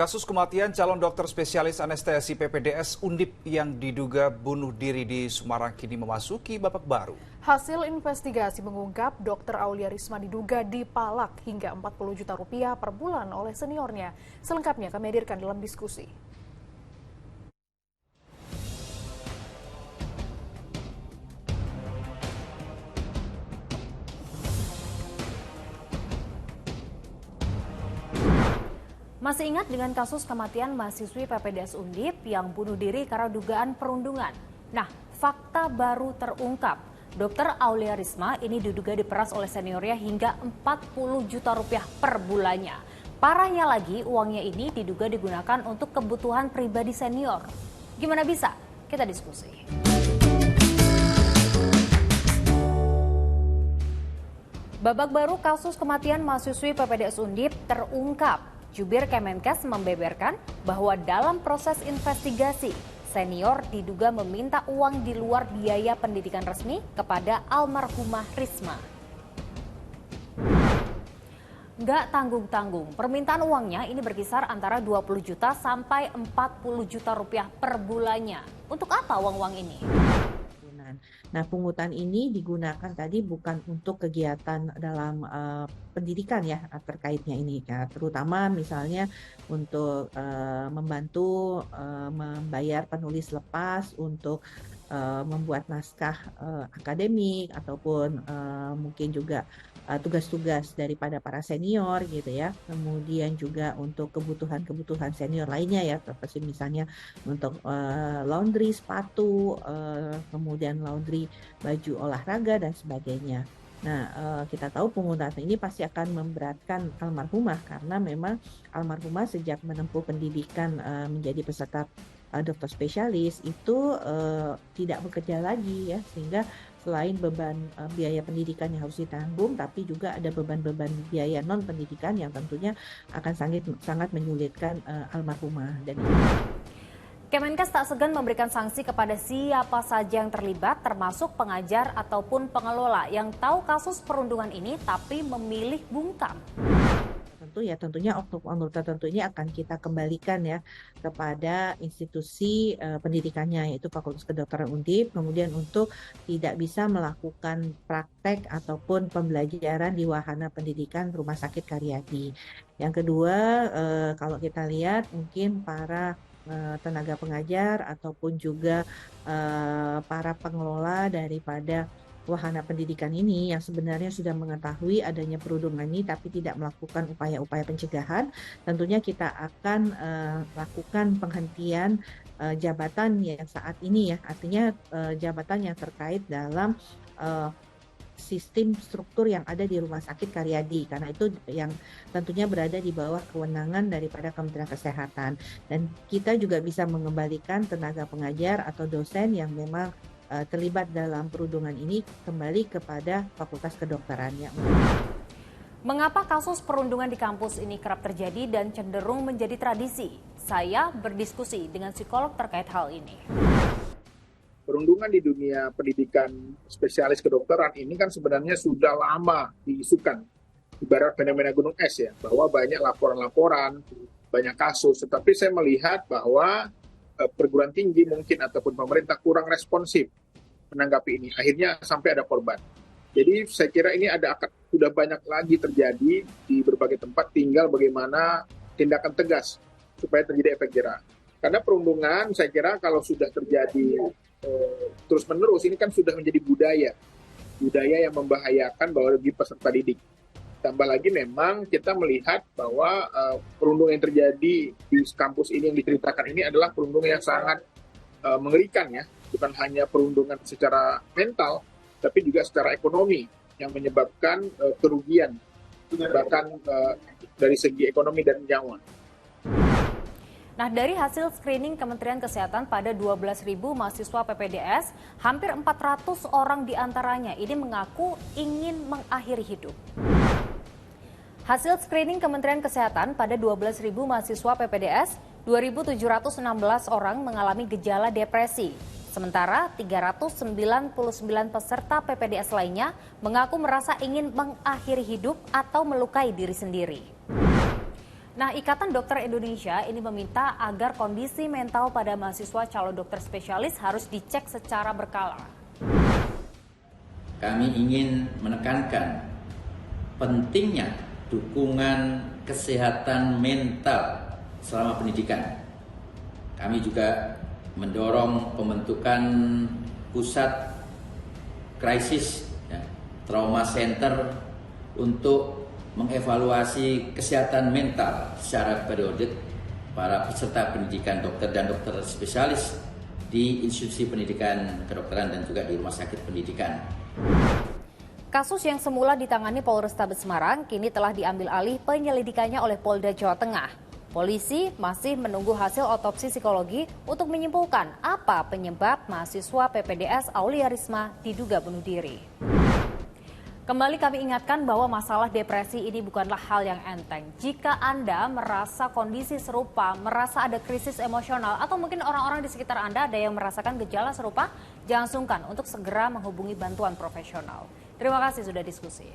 Kasus kematian calon dokter spesialis anestesi PPDS Undip yang diduga bunuh diri di Semarang kini memasuki babak baru. Hasil investigasi mengungkap Dr. Aulia Risma diduga dipalak hingga 40 juta rupiah per bulan oleh seniornya. Selengkapnya kami hadirkan dalam diskusi. Masih ingat dengan kasus kematian mahasiswi PPDS Undip yang bunuh diri karena dugaan perundungan? Nah, fakta baru terungkap. Dr. Aulia Risma ini diduga diperas oleh seniornya hingga 40 juta rupiah per bulannya. Parahnya lagi, uangnya ini diduga digunakan untuk kebutuhan pribadi senior. Gimana bisa? Kita diskusi. Babak baru kasus kematian mahasiswi PPDS Undip terungkap. Jubir Kemenkes membeberkan bahwa dalam proses investigasi, senior diduga meminta uang di luar biaya pendidikan resmi kepada almarhumah Risma. Nggak tanggung-tanggung, permintaan uangnya ini berkisar antara 20 juta sampai 40 juta rupiah per bulannya. Untuk apa uang-uang ini? Nah, pungutan ini digunakan tadi bukan untuk kegiatan dalam pendidikan ya terkaitnya ini, ya, terutama misalnya untuk membantu membayar penulis lepas untuk membuat naskah akademik ataupun mungkin juga tugas-tugas daripada para senior gitu ya. Kemudian juga untuk kebutuhan-kebutuhan senior lainnya ya, seperti misalnya untuk laundry sepatu, kemudian laundry baju olahraga dan sebagainya. Nah, kita tahu pungutan ini pasti akan memberatkan almarhumah karena memang almarhumah sejak menempuh pendidikan menjadi peserta dokter spesialis itu tidak bekerja lagi ya, sehingga selain beban biaya pendidikan yang harus ditanggung, tapi juga ada beban-beban biaya non pendidikan yang tentunya akan sangat menyulitkan almarhumah. Dan Kemenkes tak segan memberikan sanksi kepada siapa saja yang terlibat, termasuk pengajar ataupun pengelola yang tahu kasus perundungan ini tapi memilih bungkam. Tentunya oknum tertentu ini akan kita kembalikan ya kepada institusi pendidikannya, yaitu Fakultas Kedokteran Undip, kemudian untuk tidak bisa melakukan praktek ataupun pembelajaran di wahana pendidikan Rumah Sakit Karyadi. Yang kedua, kalau kita lihat mungkin para tenaga pengajar ataupun juga para pengelola daripada wahana pendidikan ini yang sebenarnya sudah mengetahui adanya perundungan ini tapi tidak melakukan upaya-upaya pencegahan, tentunya kita akan lakukan penghentian jabatan yang saat ini ya, artinya jabatan yang terkait dalam sistem struktur yang ada di Rumah Sakit Karyadi, karena itu yang tentunya berada di bawah kewenangan daripada Kementerian Kesehatan. Dan kita juga bisa mengembalikan tenaga pengajar atau dosen yang memang terlibat dalam perundungan ini kembali kepada Fakultas Kedokterannya. Mengapa kasus perundungan di kampus ini kerap terjadi dan cenderung menjadi tradisi? Saya berdiskusi dengan psikolog terkait hal ini. Perundungan di dunia pendidikan spesialis kedokteran ini kan sebenarnya sudah lama diisukan. Ibarat fenomena gunung es ya, bahwa banyak laporan-laporan, banyak kasus. Tetapi saya melihat bahwa perguruan tinggi mungkin ataupun pemerintah kurang responsif menanggapi ini. Akhirnya sampai ada korban. Jadi saya kira ini sudah banyak lagi terjadi di berbagai tempat, tinggal bagaimana tindakan tegas supaya terjadi efek jerah. Karena perundungan saya kira kalau sudah terjadi terus-menerus ini kan sudah menjadi budaya yang membahayakan bagi peserta didik. Tambah lagi memang kita melihat bahwa perundungan yang terjadi di kampus ini yang diceritakan ini adalah perundungan yang sangat mengerikan ya. Bukan hanya perundungan secara mental, tapi juga secara ekonomi yang menyebabkan kerugian, bahkan dari segi ekonomi dan nyawa. Nah, dari hasil screening Kementerian Kesehatan pada 12.000 mahasiswa PPDS, hampir 400 orang diantaranya ini mengaku ingin mengakhiri hidup. Hasil screening Kementerian Kesehatan pada 12.000 mahasiswa PPDS, 2.716 orang mengalami gejala depresi. Sementara 399 peserta PPDS lainnya mengaku merasa ingin mengakhiri hidup atau melukai diri sendiri. Nah, Ikatan Dokter Indonesia ini meminta agar kondisi mental pada mahasiswa calon dokter spesialis harus dicek secara berkala. Kami ingin menekankan pentingnya dukungan kesehatan mental selama pendidikan. Kami juga mendorong pembentukan pusat krisis trauma center untuk mengevaluasi kesehatan mental secara periodik para peserta pendidikan dokter dan dokter spesialis di institusi pendidikan kedokteran dan juga di rumah sakit pendidikan. Kasus yang semula ditangani Polrestabes Semarang kini telah diambil alih penyelidikannya oleh Polda Jawa Tengah. Polisi masih menunggu hasil otopsi psikologi untuk menyimpulkan apa penyebab mahasiswa PPDS Aulia Risma diduga bunuh diri. Kembali kami ingatkan bahwa masalah depresi ini bukanlah hal yang enteng. Jika Anda merasa kondisi serupa, merasa ada krisis emosional, atau mungkin orang-orang di sekitar Anda ada yang merasakan gejala serupa, jangan sungkan untuk segera menghubungi bantuan profesional. Terima kasih sudah diskusi.